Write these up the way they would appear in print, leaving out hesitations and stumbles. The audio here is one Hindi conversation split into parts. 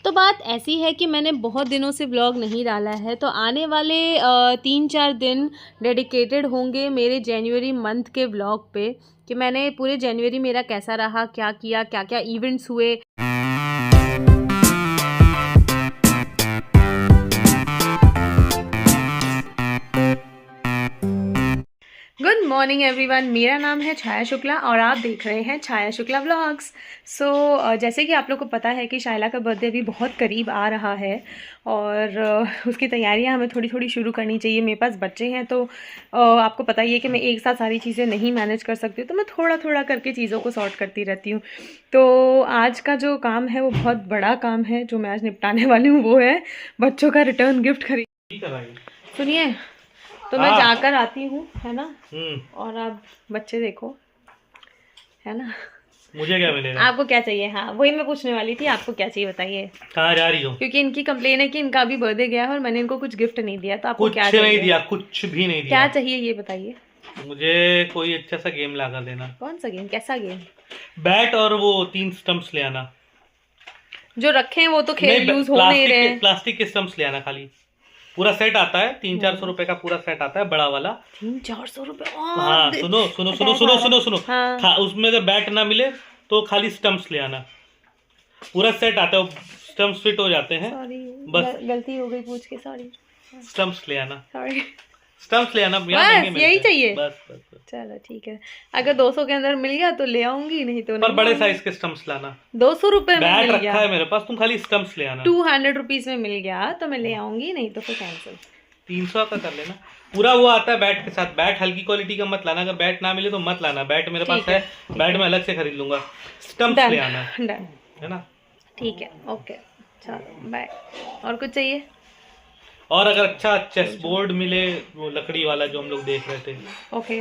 तो बात ऐसी है कि मैंने बहुत दिनों से व्लॉग नहीं डाला है, तो आने वाले 3-4 दिन डेडिकेटेड होंगे मेरे जनवरी मंथ के व्लॉग पे कि मैंने पूरे जनवरी मेरा कैसा रहा, क्या किया, क्या क्या इवेंट्स हुए। गुड मॉर्निंग एवरीवन, मेरा नाम है छाया शुक्ला और आप देख रहे हैं छाया शुक्ला व्लॉग्स। जैसे कि आप लोग को पता है कि शाइला का बर्थडे भी बहुत करीब आ रहा है और उसकी तैयारियां हमें थोड़ी थोड़ी शुरू करनी चाहिए। मेरे पास बच्चे हैं तो आपको पता ही है कि मैं एक साथ सारी चीज़ें नहीं मैनेज कर सकती हूँ, तो मैं थोड़ा थोड़ा करके चीज़ों को सॉर्ट करती रहती हूँ। तो आज का जो काम है वो बहुत बड़ा काम है जो मैं आज निपटाने वाली हूँ, वो है बच्चों का रिटर्न गिफ्ट खरीद। सुनिए, तो मैं जाकर आती हूँ, है ना, और आप बच्चे देखो, है ना। मुझे क्या मिलेगा? आपको क्या चाहिए? हाँ, वही मैं पूछने वाली थी, आपको क्या चाहिए बताइए। कहाँ जा रही हो? क्योंकि इनकी कंप्लेन है कि इनका अभी बर्थडे गया है और मैंने इनको कुछ गिफ्ट नहीं दिया, तो आपको क्या चाहिए? नहीं दिया, कुछ भी नहीं दिया। क्या चाहिए ये बताइए। मुझे कोई अच्छा सा गेम ला कर देना। कौन सा गेम? कैसा गेम? बैट और वो 3 स्टंप्स ले आना। जो रखे हैं वो तो खेल यूज हो नहीं रहे हैं। प्लास्टिक के स्टंप्स ले आना, खाली पूरा सेट आता है, 300-400 रुपए का पूरा सेट आता है, बड़ा वाला। 300-400 रुपए? हाँ, सुनो। हाँ। उसमें अगर बैट ना मिले तो खाली स्टंप्स ले आना, पूरा सेट आता है, स्टंप्स फिट हो जाते हैं। बस गलती हो गई पूछ के, सॉरी। स्टंप्स ले आना, सॉरी, स्टंप्स ले आना। बस यही चाहिए? बस। चलो ठीक है, अगर 200 के अंदर मिल गया तो ले आऊंगी, नहीं तो नहीं। पर बड़े साइज के स्टंप्स लाना। 200 रुपए में बैट मिल रखा है मेरे पास, तुम खाली स्टंप्स ले आना। 200 रुपीज में मिल गया तो मैं ले आऊंगी, नहीं तो फिर कैंसिल। 300 का कर लेना। पूरा वो आता है बैट के साथ। बैट हल्की क्वालिटी का मत लाना, अगर बैट ना मिले तो मत लाना। बैट मेरे पास है, बैट में अलग से खरीद लूंगा। स्टंप्स ले आना, डन, है ना? ठीक है, ओके, चलो बाय। और कुछ चाहिए? और अगर अच्छा चेस बोर्ड मिले, वो लकड़ी वाला जो हम लोग देख रहे थे। ओके,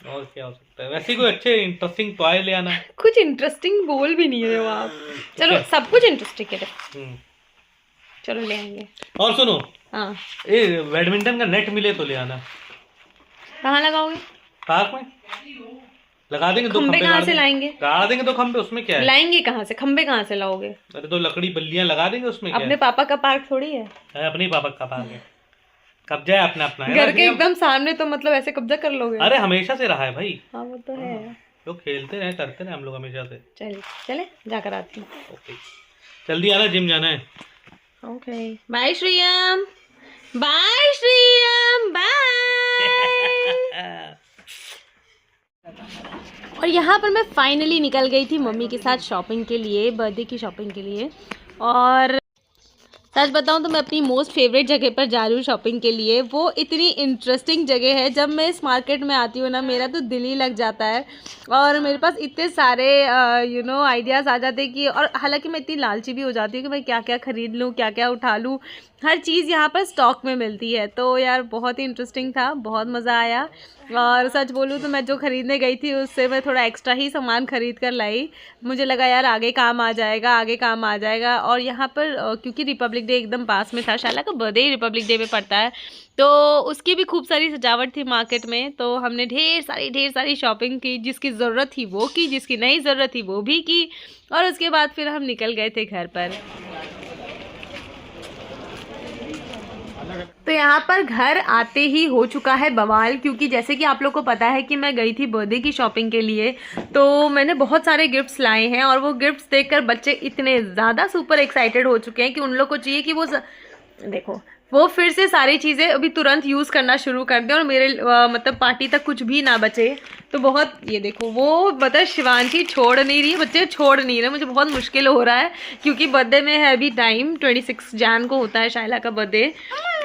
और क्या हो सकता है? वैसे कोई अच्छे इंटरेस्टिंग टॉय ले आना। कुछ इंटरेस्टिंग बोल भी नहीं रहे हो आप। चलो सब कुछ इंटरेस्टिंग है, चलो ले आएंगे। और सुनो, हाँ, ये बैडमिंटन का नेट मिले तो ले आना। कहाँ लगाओगे? पार्क में लगा देंगे। 2 खंबे कहाँ से लाएंगे? लगा देंगे 2 खंबे, उसमें क्या है? लाएंगे कहाँ से? खंबे कहाँ से लाओगे? अरे 2 लकड़ी बल्लियां लगा देंगे, उसमें क्या अपने पापा का पार्क थोड़ी है। अपने ही पापा का पार्क है, कब्जा है अपना अपना है। घर के एकदम सामने, तो मतलब ऐसे कब्जा कर लोगे? अरे हमेशा से रहा है भाई। हाँ वो तो है, लोग खेलते रहे, करते रहे हम लोग हमेशा से। चले जाकर आती हूँ। ओके, जल्दी आना, जिम जाना है। Okay, bye Shriyam, bye Shriyam, bye. और यहाँ पर मैं फाइनली निकल गई थी मम्मी के साथ शॉपिंग के लिए, बर्थडे की शॉपिंग के लिए। और सच बताऊँ तो मैं अपनी मोस्ट फेवरेट जगह पर जा रही हूँ शॉपिंग के लिए। वो इतनी इंटरेस्टिंग जगह है, जब मैं इस मार्केट में आती हूँ ना, मेरा तो दिल ही लग जाता है। और मेरे पास इतने सारे आइडियाज़ आ जाते हैं कि, और हालांकि मैं इतनी लालची भी हो जाती हूँ कि मैं क्या क्या ख़रीद लूँ, क्या क्या उठा लूँ। हर चीज़ यहाँ पर स्टॉक में मिलती है। तो यार बहुत ही इंटरेस्टिंग था, बहुत मज़ा आया। और सच बोलूँ तो मैं जो ख़रीदने गई थी उससे मैं थोड़ा एक्स्ट्रा ही सामान ख़रीद कर लाई। मुझे लगा यार आगे काम आ जाएगा, आगे काम आ जाएगा। और यहाँ पर क्योंकि रिपब्लिक डे एकदम पास में था, शाला का बर्थडे ही रिपब्लिक डे पे पड़ता है, तो उसकी भी खूब सारी सजावट थी मार्केट में। तो हमने ढेर सारी शॉपिंग की, जिसकी ज़रूरत थी वो की, जिसकी नहीं ज़रूरत थी वो भी की। और उसके बाद फिर हम निकल गए थे घर पर। तो यहाँ पर घर आते ही हो चुका है बवाल, क्योंकि जैसे कि आप लोग को पता है कि मैं गई थी बर्थडे की शॉपिंग के लिए, तो मैंने बहुत सारे गिफ्ट्स लाए हैं। और वो गिफ्ट्स देखकर बच्चे इतने ज़्यादा सुपर एक्साइटेड हो चुके हैं कि उन लोग को चाहिए कि देखो वो फिर से सारी चीज़ें अभी तुरंत यूज़ करना शुरू कर दें और मेरे मतलब पार्टी तक कुछ भी ना बचे। तो बहुत, ये देखो वो मतलब शिवांशी छोड़ नहीं रही है, बच्चे छोड़ नहीं रहे। मुझे बहुत मुश्किल हो रहा है क्योंकि बर्थडे में है अभी टाइम, 26 जैन को होता है शाइला का birthday.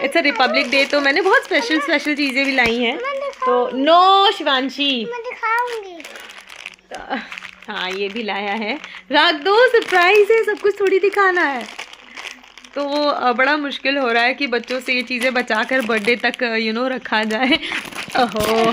It's a republic day, तो मैंने बहुत स्पेशल चीज़ें भी लाई हैं। तो नो शिवांशी, हाँ ये भी लाया है, रख दो, सरप्राइज है, सब कुछ थोड़ी दिखाना है। तो बड़ा मुश्किल हो रहा है कि बच्चों से ये चीज़ें बचाकर बर्थडे तक रखा जाए। ओहो।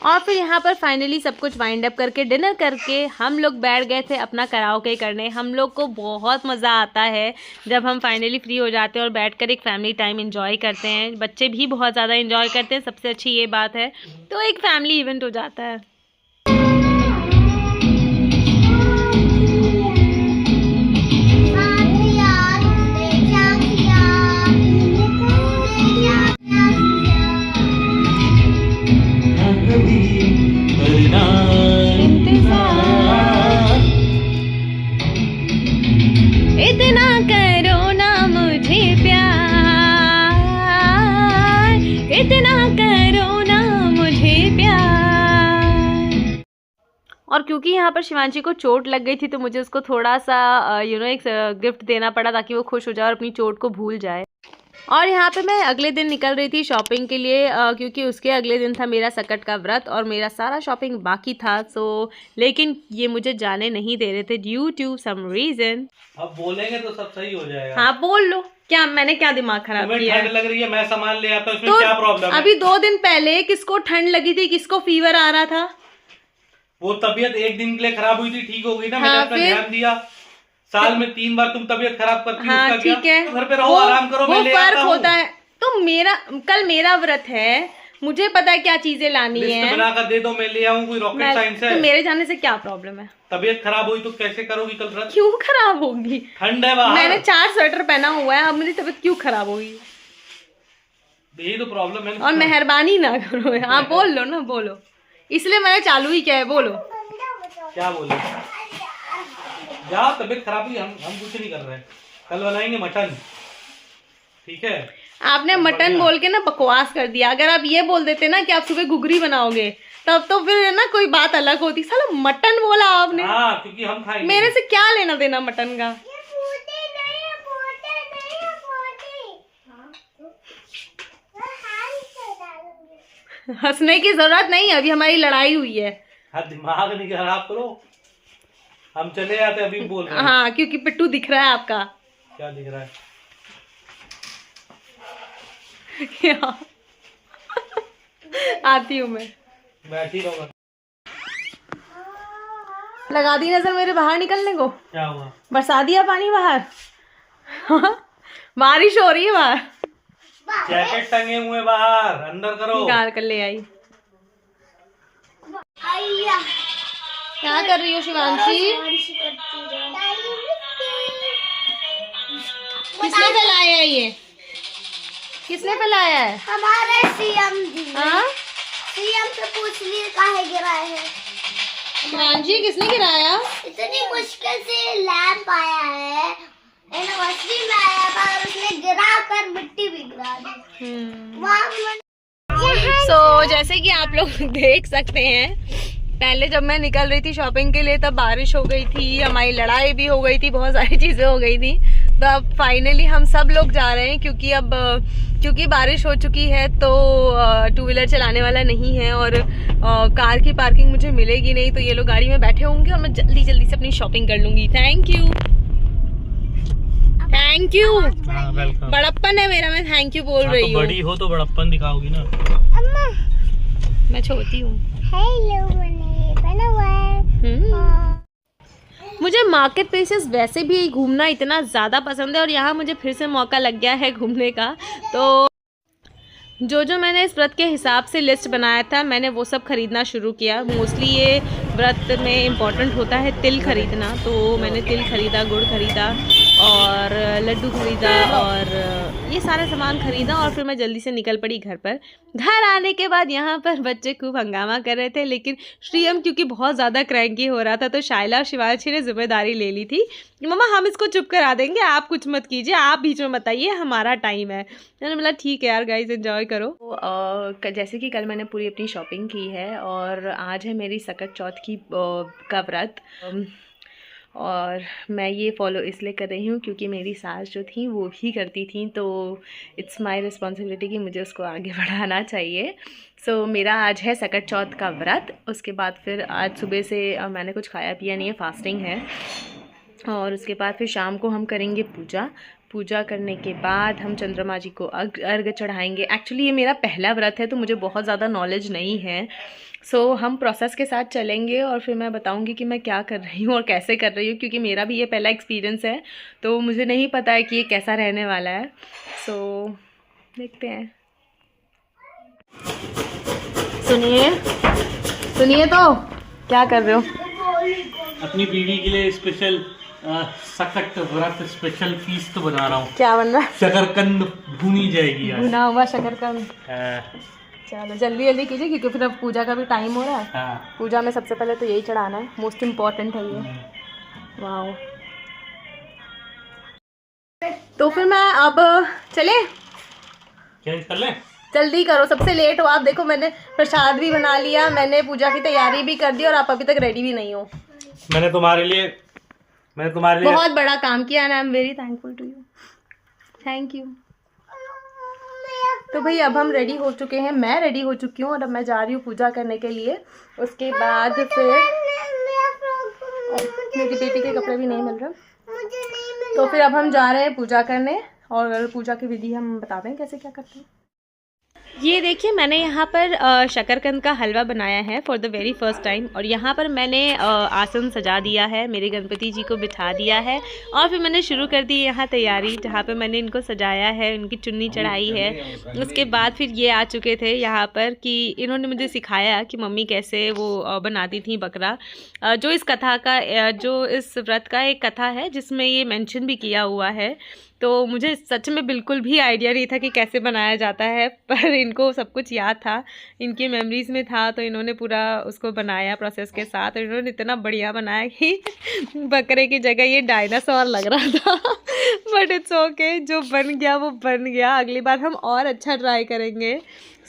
और फिर यहाँ पर फाइनली सब कुछ वाइंड अप करके डिनर करके हम लोग बैठ गए थे अपना कराओके करने। हम लोग को बहुत मज़ा आता है जब हम फाइनली फ्री हो जाते हैं और बैठकर एक फैमिली टाइम एंजॉय करते हैं। बच्चे भी बहुत ज़्यादा एंजॉय करते हैं, सबसे अच्छी ये बात है। तो एक फैमिली इवेंट हो जाता है। इतना करो ना मुझे प्यार, इतना करो ना मुझे प्यार। और क्योंकि यहाँ पर शिवांशी को चोट लग गई थी तो मुझे उसको थोड़ा सा एक गिफ्ट देना पड़ा ताकि वो खुश हो जाए और अपनी चोट को भूल जाए। और यहाँ पे मैं अगले दिन निकल रही थी शॉपिंग के लिए क्योंकि उसके अगले दिन था मेरा सकट का व्रत और मेरा सारा शॉपिंग बाकी था। लेकिन ये मुझे जाने नहीं दे रहे थे ड्यू टू सम रीजन। अब बोलेंगे तो सब सही हो जाएगा। हाँ बोल लो, क्या मैंने क्या दिमाग खराब किया? ठंड लग रही है, मैं सामान ले आता हूँ, इसमें तो क्या प्रॉब्लम है? अभी 2 दिन पहले किसको ठंड लगी थी, किसको फीवर आ रहा था? वो तबीयत एक दिन के लिए खराब हुई थी, ठीक हो गई ना। हाँ, मैंने अपना ध्यान दिया। साल में 3 बार तुम तबीयत खराब करती हो। हाँ ठीक है, घर पे रहो, आराम करो, वो फर्क होता है। तो कल मेरा व्रत है, मुझे पता है क्या चीजें लानी है। बनाकर दे दो, मैं ले आऊँ, कोई रॉकेट साइंस है? तो मेरे जाने से क्या प्रॉब्लम है? तबीयत खराब हुई तो कैसे करोगी कल व्रत? क्यों खराब होगी? ठंड है बाहर। मैंने 4 स्वेटर पहना हुआ है, अब मेरी तबीयत क्यों खराब होगी? यही तो प्रॉब्लम है। और मेहरबानी ना करो। हाँ बोल लो ना, बोलो, इसलिए मैंने चालू ही किया है, बोलो। क्या बोले? जाओ, तबीयत खराब हुई, हम कुछ नहीं कर रहे हैं। कल बनाएंगे मटन, ठीक है? आपने मटन बोल के ना बकवास कर दिया। अगर आप ये बोल देते ना कि आप सुबह घुघरी बनाओगे तब तो फिर ना कोई बात अलग होती। साला मटन बोला आपने। हाँ, क्योंकि हम खाएंगे। मेरे से क्या लेना देना मटन का? हंसने की जरूरत नहीं, अभी हमारी लड़ाई हुई है। हाँ, दिमाग नहीं खराब करो, हम चले जाते अभी बोल रहे हैं। हाँ, क्योंकि पिट्टू दिख रहा है आपका। क्या दिख रहा है? क्या? आती हूँ मैं, बैठी रहूंगा। लगा दी नजर मेरे बाहर निकलने को। क्या हुआ? बरसा दिया पानी बाहर। बारिश हो रही है बाहर। जैकेट टंगे हुए बाहर, अंदर करो। निकाल कर ले आई। क्या कर रही हो शिवांशी? किसने फैलाया है ये? किसने फैलाया है? हमारे सीएम जी। हाँ, सीएम से पूछ लिए काहे गिराए हैं। शिवांशी किसने गिराया? इतनी मुश्किल से लैंप आया है, यूनिवर्सिटी में आया था और उसने गिरा कर मिट्टी भी गिरा दी। जैसे कि आप लोग देख सकते हैं, पहले जब मैं निकल रही थी शॉपिंग के लिए तब बारिश हो गई थी, हमारी लड़ाई भी हो गई थी, बहुत सारी चीजें हो गई थी। तो अब फाइनली हम सब लोग जा रहे हैं क्योंकि बारिश हो चुकी है तो 2 व्हीलर चलाने वाला नहीं है और कार की पार्किंग मुझे मिलेगी नहीं, तो ये लोग गाड़ी में बैठे होंगे और मैं जल्दी जल्दी से अपनी शॉपिंग कर लूंगी। Thank you, thank you. Welcome. बड़प्पन है मेरा, मैं थैंक यू बोल रही हूँ। बड़ी हो तो बड़प्पन दिखाओगी ना। अम्मा, मैं छोटी हूँ। हेलो, मैंने ये पहना हुआ है। मुझे मार्केट प्लेसेस वैसे भी घूमना इतना ज़्यादा पसंद है और यहाँ मुझे फिर से मौका लग गया है घूमने का। तो जो मैंने इस व्रत के हिसाब से लिस्ट बनाया था मैंने वो सब ख़रीदना शुरू किया। मोस्टली ये व्रत में इम्पॉर्टेंट होता है तिल खरीदना, तो मैंने तिल खरीदा, गुड़ खरीदा और लड्डू खरीदा और ये सारे सामान खरीदा और फिर मैं जल्दी से निकल पड़ी घर पर। घर आने के बाद यहाँ पर बच्चे खूब हंगामा कर रहे थे, लेकिन श्रीयम क्योंकि बहुत ज़्यादा क्रैंकी हो रहा था तो शाइला और शिवांशी ने जिम्मेदारी ले ली थी कि मम्मा हम इसको चुप करा देंगे, आप कुछ मत कीजिए, आप बीच में बताइए, हमारा टाइम है। मैंने बोला ठीक है यार गाइस, एंजॉय करो। तो जैसे कि कल मैंने पूरी अपनी शॉपिंग की है और आज है मेरी सकट चौथ का व्रत और मैं ये फॉलो इसलिए कर रही हूँ क्योंकि मेरी सास जो थी वो भी करती थी, तो इट्स माय रिस्पॉन्सिबिलिटी कि मुझे उसको आगे बढ़ाना चाहिए। सो मेरा आज है सकट चौथ का व्रत। उसके बाद फिर आज सुबह से मैंने कुछ खाया पिया नहीं है, फास्टिंग है। और उसके बाद फिर शाम को हम करेंगे पूजा करने के बाद हम चंद्रमा जी को अर्घ चढ़ाएंगे। एक्चुअली ये मेरा पहला व्रत है तो मुझे बहुत ज़्यादा नॉलेज नहीं है। सो हम प्रोसेस के साथ चलेंगे और फिर मैं बताऊंगी कि मैं क्या कर रही हूँ और कैसे कर रही हूँ, क्योंकि मेरा भी ये पहला एक्सपीरियंस है तो मुझे नहीं पता है कि ये कैसा रहने वाला है। सो देखते हैं। सुनिए तो क्या कर रहे हो? अपनी बीवी के लिए स्पेशल सकट व्रत स्पेशल फीस्ट बना रहा हूँ। क्या बन रहा है? शकरकंद भुनी जाएगी आज। भुना हुआ शकरकंद। चलो जल्दी जल्दी कीजिए क्योंकि फिर अब पूजा का भी टाइम हो रहा है। हाँ। पूजा में सबसे पहले तो यही चढ़ाना है, मोस्ट इम्पॉर्टेंट है ये। वाह, तो फिर मैं अब चले, चेंज कर ले। जल्दी करो, सबसे लेट हो आप। देखो मैंने प्रसाद भी बना लिया, मैंने पूजा की तैयारी भी कर दी और आप अभी तक रेडी भी नहीं हो। मैंने तुम्हारे लिए बहुत बड़ा काम किया and I am very thankful to you. Thank you. तो भाई अब हम रेडी हो चुके हैं, मैं रेडी हो चुकी हूँ और अब मैं जा रही हूँ पूजा करने के लिए। उसके बाद फिर मेरी बेटी के कपड़े भी नहीं मिल रहे, तो फिर अब हम जा रहे हैं पूजा करने और पूजा की विधि हम बताते हैं कैसे क्या करते हैं। ये देखिए मैंने यहाँ पर शकरकंद का हलवा बनाया है for the very first time, और यहाँ पर मैंने आसन सजा दिया है, मेरे गणपति जी को बिठा दिया है और फिर मैंने शुरू कर दी यहाँ तैयारी, जहाँ पे मैंने इनको सजाया है, उनकी चुन्नी चढ़ाई है। उसके बाद फिर ये आ चुके थे यहाँ पर कि इन्होंने मुझे सिखाया कि मम्मी कैसे वो बनाती थी बकरा, जो इस कथा का, जो इस व्रत का एक कथा है जिसमें ये मेंशन भी किया हुआ है। तो मुझे सच में बिल्कुल भी आइडिया नहीं था कि कैसे बनाया जाता है, पर इनको सब कुछ याद था, इनकी मेमोरीज में था, तो इन्होंने पूरा उसको बनाया प्रोसेस के साथ, और इन्होंने इतना बढ़िया बनाया कि बकरे की जगह ये डायनासोर लग रहा था। बट इट्स ओके, जो बन गया वो बन गया, अगली बार हम और अच्छा ट्राई करेंगे।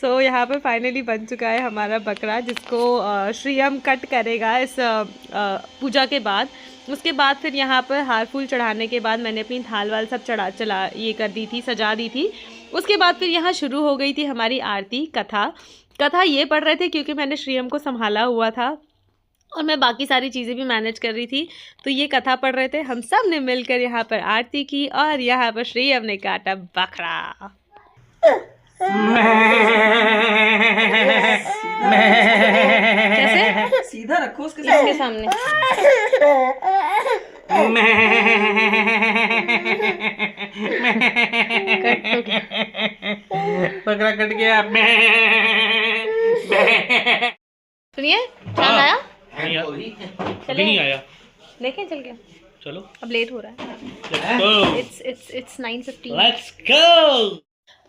सो यहाँ पर फाइनली बन चुका है हमारा बकरा, जिसको श्रीयम कट करेगा इस पूजा के बाद। उसके बाद फिर यहाँ पर हार फूल चढ़ाने के बाद मैंने अपनी थाल वाल सब ये कर दी थी, सजा दी थी। उसके बाद फिर यहाँ शुरू हो गई थी हमारी आरती कथा ये पढ़ रहे थे क्योंकि मैंने श्रीयम को संभाला हुआ था और मैं बाकी सारी चीज़ें भी मैनेज कर रही थी, तो ये कथा पढ़ रहे थे। हम सब ने मिलकर यहाँ पर आरती की और यहाँ पर श्रीयम ने काटा बकरा। कैसे सीधा रखो उसके सामने। बकरा कट गया। सुनिए चांद आया? नहीं आया। देखें चल गया। चलो अब लेट हो रहा है। It's 9:15। Let's go।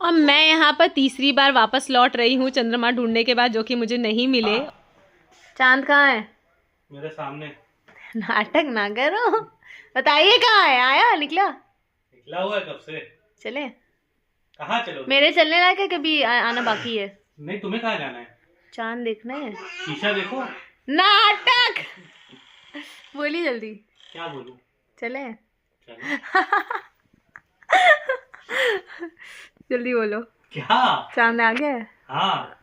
और मैं यहाँ पर तीसरी बार वापस लौट रही हूँ चंद्रमा ढूंढने के बाद, जो कि मुझे नहीं मिले। चांद कहाँ है? मेरे सामने। नाटक ना करो, बताइए कहाँ है? आया निकला हुआ है कब से। चले? कहाँ चलो? मेरे चलने लायक है, कभी आना बाकी है। नहीं, तुम्हें कहाँ जाना है? चांद देखना है। शीशा देखो। नाटक बोली जल्दी। क्या बोलूं? चले? जल्दी बोलो। क्या? चांद आ गया? हाँ।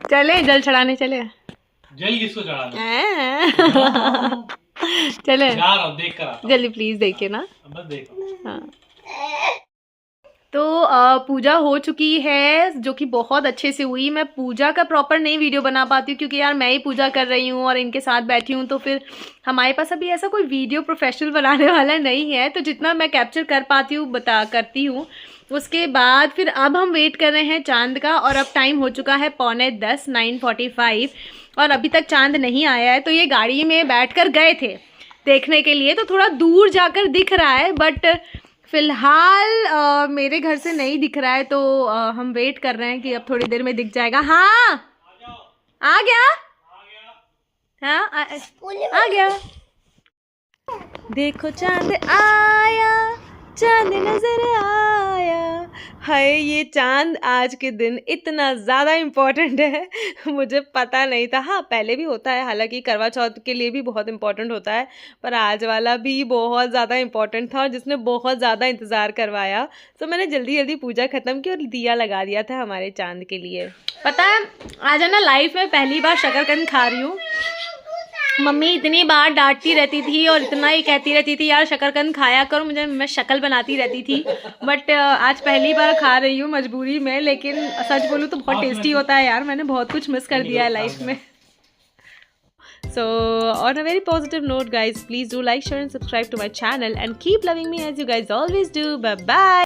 चले जल चढ़ाने चले। जल किसको चढ़ाना? चले जा रहा हूँ, देख कर जल्दी प्लीज देखिए ना। बस देखो। हाँ। तो पूजा हो चुकी है, जो कि बहुत अच्छे से हुई। मैं पूजा का प्रॉपर नहीं वीडियो बना पाती हूँ क्योंकि यार मैं ही पूजा कर रही हूँ और इनके साथ बैठी हूँ, तो फिर हमारे पास अभी ऐसा कोई वीडियो प्रोफेशनल बनाने वाला नहीं है, तो जितना मैं कैप्चर कर पाती हूँ करती हूँ। उसके बाद फिर अब हम वेट कर रहे हैं चांद का, और अब टाइम हो चुका है 9:45 9:45 और अभी तक चांद नहीं आया है। तो ये गाड़ी में बैठकर गए थे देखने के लिए, तो थोड़ा दूर जाकर दिख रहा है, बट फिलहाल मेरे घर से नहीं दिख रहा है, तो हम वेट कर रहे हैं कि अब थोड़ी देर में दिख जाएगा। हाँ आ गया। हाँ आ गया। देखो चांद आया, चांद नजर आया। हाय, ये चांद आज के दिन इतना ज़्यादा इम्पोर्टेंट है, मुझे पता नहीं था। हाँ पहले भी होता है, हालांकि करवा चौथ के लिए भी बहुत इम्पोर्टेंट होता है, पर आज वाला भी बहुत ज़्यादा इम्पोर्टेंट था और जिसने बहुत ज़्यादा इंतज़ार करवाया। तो मैंने जल्दी जल्दी पूजा ख़त्म की और दिया लगा दिया था हमारे चांद के लिए। पता है आज है ना, लाइफ में पहली बार शकरकंद खा रही हूँ। मम्मी इतनी बार डांटती रहती थी और इतना ही कहती रहती थी यार शकरकंद खाया करो, मैं शक्ल बनाती रहती थी, बट आज पहली बार खा रही हूँ मजबूरी में। लेकिन सच बोलूँ तो बहुत टेस्टी होता है यार, मैंने बहुत कुछ मिस कर दिया है लाइफ में। So on a very positive note guys, please do like, share and subscribe to my channel and keep loving me as you guys always do. Bye bye.